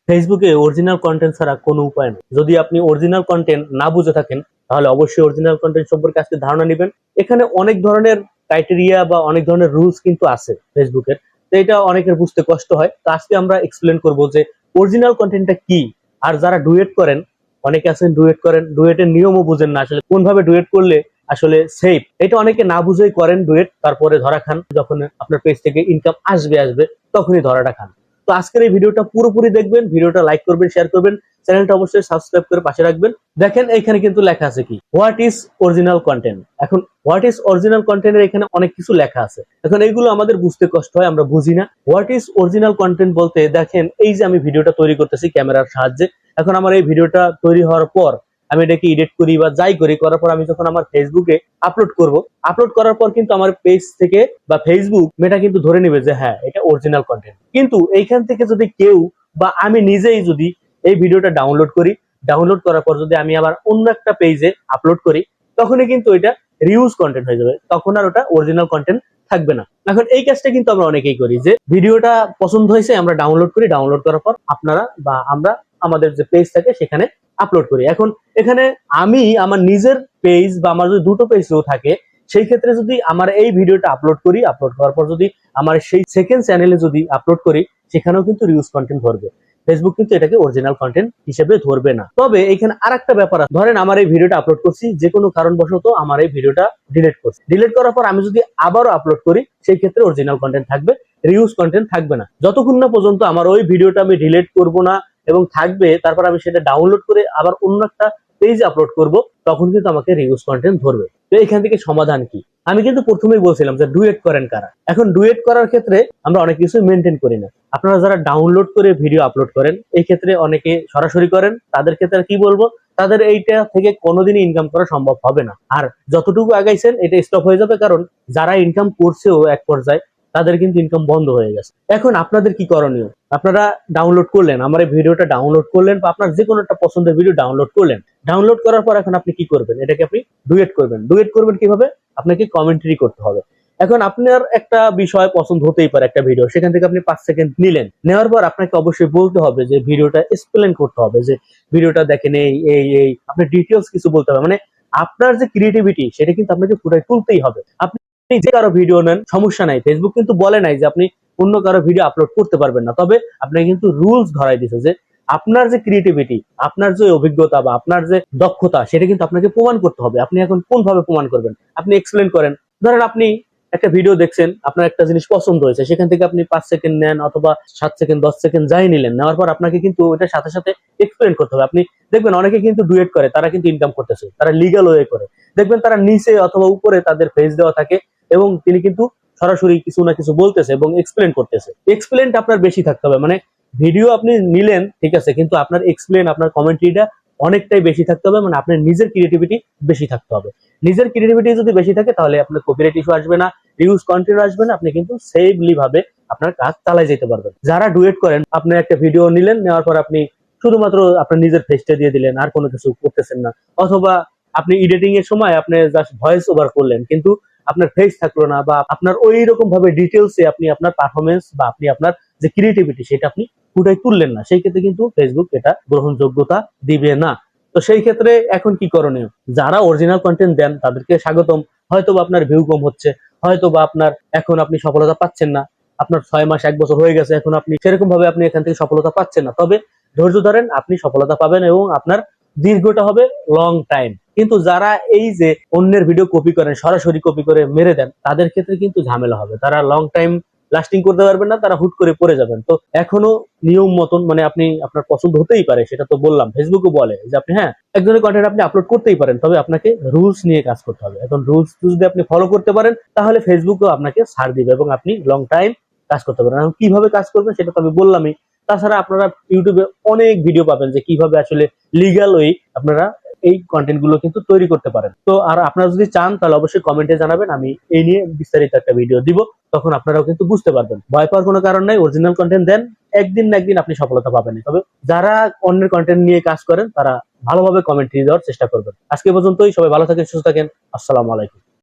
ফেসবুকে original content ছাড়া কোনো উপায় নেই। যদি আপনি অরিজিনাল কন্টেন্ট না বুঝে থাকেন তাহলে অবশ্যই অরিজিনাল কন্টেন্ট সম্পর্কে আজকে ধারণা নেবেন। এখানে অনেক ধরনের ক্রাইটেরিয়া বা অনেক ধরনের রুলস কিন্তু আছে ফেসবুকের। তো এটা অনেকের বুঝতে কষ্ট হয়। তো আজকে আমরা এক্সপ্লেন করব যে অরিজিনাল কন্টেন্টটা কি। আর যারা ডুয়েট করেন, অনেকে আছেন ডুয়েট করেন, ডুয়েটের নিয়মও বুঝেন না আসলে কোন ভাবে ডুয়েট করলে আসলে সেফ। এটা অনেকে না বুঝেই করেন ডুয়েট, তারপরে ধরা খান। যখন আপনার পেজ থেকে ইনকাম আসবে তখনই ধরাটা খান। তো আজকের এই ভিডিওটা পুরোপুরি দেখবেন, ভিডিওটা লাইক করবেন, শেয়ার করবেন, চ্যানেলটা অবশ্যই সাবস্ক্রাইব করে পাশে রাখবেন। দেখেন এখানে কিন্তু লেখা আছে কি, হোয়াট ইজ অরিজিনাল কন্টেন্ট। এখন হোয়াট ইজ অরিজিনাল কন্টেন্টের এখানে অনেক কিছু লেখা আছে। এখন এইগুলো আমাদের বুঝতে কষ্ট হয়, আমরা বুঝি না। হোয়াট ইজ অরিজিনাল কন্টেন্ট বলতে দেখেন এই যে আমি ভিডিওটা তৈরি করতেছি ক্যামেরার সাহায্যে। এখন আমার এই ভিডিওটা তৈরি হওয়ার পর আমি এটাকে এডিট করি বা যাই করি, করার পর আমি যখন আমার ফেসবুকে আপলোড করব, আপলোড করার পর কিন্তু আমার পেজ থেকে বা ফেসবুক মেটা কিন্তু ধরে নেবে যে হ্যাঁ এটা অরিজিনাল কন্টেন্ট। কিন্তু এইখান থেকে যদি কেউ বা আমি নিজেই যদি এই ভিডিওটা ডাউনলোড করি, ডাউনলোড করার পর যদি আমি আবার অন্য একটা পেজে আপলোড করি, তখনই কিন্তু এটা রিউজ কন্টেন্ট হয়ে যাবে, তখন আর ওটা অরিজিনাল কন্টেন্ট থাকবে না। এখন এই কাজটা কিন্তু আমরা অনেকেই করি, যে ভিডিওটা পছন্দ হয়েছে আমরা ডাউনলোড করি, ডাউনলোড করার পর আপনারা বা আমরা আমাদের যে পেজ থাকে সেখানে আপলোড করি। এখন এখানে আমি আমার নিজের পেজ বা আমার যদি দুটো পেজও থাকে, সেই ক্ষেত্রে যদি আমার এই ভিডিওটা আপলোড করি, আপলোড করার পর যদি আমার সেই সেকেন্ড চ্যানেলে যদি আপলোড করি, সেখানেও কিন্তু রিউজ কন্টেন্ট ধরবে। ফেসবুক কিন্তু এটাকে অরিজিনাল কন্টেন্ট হিসেবে ধরবে না। তবে এখানে আরেকটা ব্যাপার আছে, ধরেন আমার এই ভিডিওটা আপলোড করছি, যে কোনো কারণবশত আমার এই ভিডিওটা ডিলিট করছি, ডিলিট করার পর আমি যদি আবারও আপলোড করি, সেই ক্ষেত্রে অরিজিনাল কন্টেন্ট থাকবে, রিউজ কন্টেন্ট থাকবে না। যতক্ষণ না পর্যন্ত আমার ওই ভিডিওটা আমি ডিলিট করব না এবং থাকবে, তারপর আমি সেটা ডাউনলোড করে আবার অন্য একটা পেজে আপলোড করব, তখন কিন্তু আমাকে রিউজ কন্টেন্ট ধরবে। তো এখান থেকে সমাধান কি? আমি কিন্তু প্রথমেই বলছিলাম যে ডুয়েট করেন কারা। এখন ডুয়েট করার ক্ষেত্রে আমরা অনেক কিছু মেনটেন করি না। আপনারা যারা ডাউনলোড করে ভিডিও আপলোড করেন, এই ক্ষেত্রে অনেকে সরাসরি করেন, তাদের ক্ষেত্রে কি বলবো, তাদের এইটা থেকে কোনোদিনই ইনকাম করা সম্ভব হবে না। আর যতটুকু আগাইছেন এটা স্টপ হয়ে যাবে, কারণ যারা ইনকাম করছেও এক পর্যায়ে তাদের কিন্তু ইনকাম বন্ধ হয়ে গেছে। এখন আপনাদের কি করণীয়? আপনারা ডাউনলোড করলেন, আমার এই ভিডিওটা ডাউনলোড করলেন, বা আপনার যে কোনো একটা পছন্দের ভিডিও ডাউনলোড করলেন, ডাউনলোড করার পর এখন আপনি কি করবেন? এটাকে আপনি ডুয়েট করবেন। ডুয়েট করবেন কিভাবে? আপনাকে কমেন্ট্রি করতে হবে। এখন আপনার একটা বিষয় পছন্দ হতেই পারে, একটা ভিডিও, সেখান থেকে আপনি 5 সেকেন্ড নিলেন, নেওয়ার পর আপনাকে অবশ্যই বলতে হবে যে ভিডিওটা এক্সপ্লেন করতে হবে, যে ভিডিওটা দেখেন এই এই এই আপনি ডিটেলস কিছু বলতে হবে। মানে আপনার যে ক্রিয়েটিভিটি সেটা কিন্তু আপনাকে ফুটাই তুলতেই হবে। আপনি যে কারো ভিডিও নেন, সমস্যা নাই, ফেসবুক কিন্তু বলে নাই যে আপনি অন্য কারো ভিডিও আপলোড করতে পারবেন না। তবে আপনাকে কিন্তু রুলস ধরাই দিছে যে আপনার যে ক্রিয়েটিভিটি, আপনার যে অভিজ্ঞতা বা আপনার যে দক্ষতা, সেটা কিন্তু আপনাকে প্রমাণ করতে হবে। আপনি এখন কোন ভাবে প্রমাণ করবেন? আপনি এক্সপ্লেন করেন। ধরেন আপনি একটা ভিডিও দেখছেন, আপনার একটা জিনিস পছন্দ হয়েছে, সেখান থেকে আপনি 5 সেকেন্ড নেন অথবা 7 সেকেন্ড 10 সেকেন্ড যাই নিলেন, নেওয়ার পর আপনাকে কিন্তু ওটার সাথে সাথে এক্সপ্লেন করতে হবে। আপনি দেখবেন অনেকে কিন্তু ডুয়েট করে, তারা কিন্তু ইনকাম করতেছে, তারা লিগ্যাল ওয়ে করে। দেখবেন তারা নিচে অথবা উপরে তাদের ফেস দেওয়া থাকে এবং তিনি কিন্তু সরাসরি কিছু না কিছু বলতেছে এবং এক্সপ্লেন করতেছে। এক্সপ্লেনটা আপনার বেশি থাকতে হবে। মানে ভিডিও আপনি নিলেন ঠিক আছে, কিন্তু আপনার এক্সপ্লেন, আপনার কমেন্ট্রিটা অনেকটাই বেশি থাকতে হবে। মানে আপনার নিজের ক্রিয়েটিভিটি বেশি থাকতে হবে। নিজের ক্রিয়েটিভিটি যদি বেশি থাকে তাহলে আপনার কপিরাইট ইস্যু আসবে না, রিউজ কন্টেন্ট আসবে না, আপনি কিন্তু সেফলি ভাবে আপনার কাজ চালাই যেতে পারবেন। যারা ডুয়েট করেন, আপনি একটা ভিডিও নিলেন, নেওয়ার পর আপনি শুধুমাত্র আপনার নিজের ফেসটা দিয়ে দিলেন, আর কোনো কিছু করতেছেন না, অথবা আপনি এডিটিং এর সময় আপনি জাস্ট ভয়েস ওভার করলেন, কিন্তু আপনার ফেস থাকলো না, বা আপনার ওই রকম ভাবে ডিটেলসে আপনি আপনার পারফরমেন্স বা আপনি আপনার যে ক্রিয়েটিভিটি সেটা আপনি ফুটাই তুললেন না, সেই ক্ষেত্রে কিন্তু ফেসবুক এটা গ্রহণযোগ্যতা দিবে না। তো সেই ক্ষেত্রে এখন কি করণীয়? যারা অরিজিনাল কন্টেন্ট দেন তাদেরকে স্বাগতম। হয়তো বা আপনার ভিউ কম হচ্ছে, হয়তো বা আপনার এখন আপনি সফলতা পাচ্ছেন না, আপনার 6 মাস 1 বছর হয়ে গেছে, এখন আপনি সেরকম ভাবে আপনি এখান থেকে সফলতা পাচ্ছেন না। তবে ধৈর্য ধরেন, আপনি সফলতা পাবেন এবং আপনার দীর্ঘটা হবে লং টাইম। কিন্তু যারা এই যে অন্যের ভিডিও কপি করেন, সরাসরি কপি করে মেরে দেন, তাদের ক্ষেত্রে কিন্তু ঝামেলা হবে। তারা লং টাইম লাস্টিং করতে পারবেন না, তারা হুট করে পড়ে যাবেন। তো এখনো নিয়ম মতন, মানে আপনি আপনার পছন্দ হতেই পারে, সেটা তো বললাম, ফেসবুকও বলে যে আপনি হ্যাঁ একজনের কন্টেন্ট আপনি আপলোড করতেই পারেন, তবে আপনাকে রুলস নিয়ে কাজ করতে হবে। এখন রুলস যদি আপনি ফলো করতে পারেন তাহলে ফেসবুকও আপনাকে ছাড় দিবে এবং আপনি লং টাইম কাজ করতে পারেন। এখন কিভাবে কাজ করবেন সেটা তো আমি বললামই। তাছাড়া আপনারা ইউটিউবে অনেক ভিডিও পাবেন যে কিভাবে আসলে লিগ্যাল ওয়ে আপনারা এই কন্টেন্ট গুলো কিন্তু তৈরি করতে পারেন। তো আর আপনারা যদি চান তাহলে অবশ্যই কমেন্টে জানাবেন, আমি এই নিয়ে বিস্তারিত একটা ভিডিও দিব, তখন আপনারাও কিন্তু বুঝতে পারবেন। ভয় পাওয়ার কোনো কারণ নাই, অরিজিনাল কন্টেন্ট দেন, একদিন না একদিন আপনি সফলতা পাবেন। তবে যারা অন্যের কন্টেন্ট নিয়ে কাজ করেন তারা ভালোভাবে কমেন্ট দেওয়ার চেষ্টা করবেন। আজকে পর্যন্তই, সবাই ভালো থাকেন, সুস্থ থাকেন, আসসালামু আলাইকুম।